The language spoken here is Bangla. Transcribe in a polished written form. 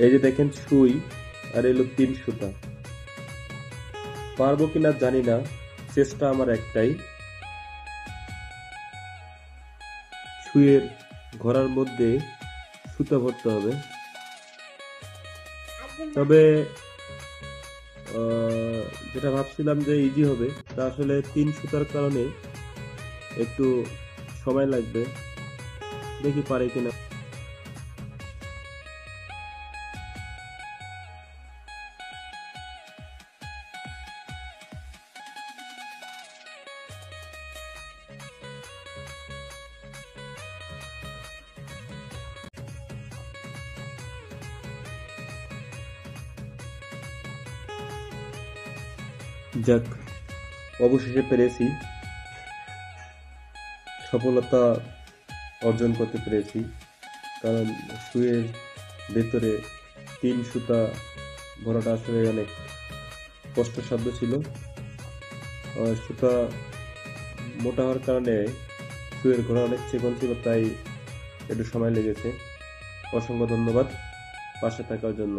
এই যে দেখেন সুই আর এলো 3 সুতা। পারবো কিনা জানি না, চেষ্টা আমার একটাই, সুইয়ের ঘোড়ার মধ্যে সুতা ভরতে হবে। তবে যেটা ভাবছিলাম যে ইজি হবে, তা আসলে 3 সুতার কারণে একটু সময় লাগবে। দেখি পারে কিনা। যাক, অবশেষে পেরেছি, সফলতা অর্জন করতে পেরেছি। কারণ সুইয়ের ভেতরে 3 সুতা ভরাটা আসলে অনেক কষ্টসাধ্য ছিল। সুতা মোটা হওয়ার কারণে সুইয়ের ঘোড়া অনেক চিকন ছিল, তাই একটু সময় লেগেছে। অসংখ্য ধন্যবাদ পাশে থাকার জন্য।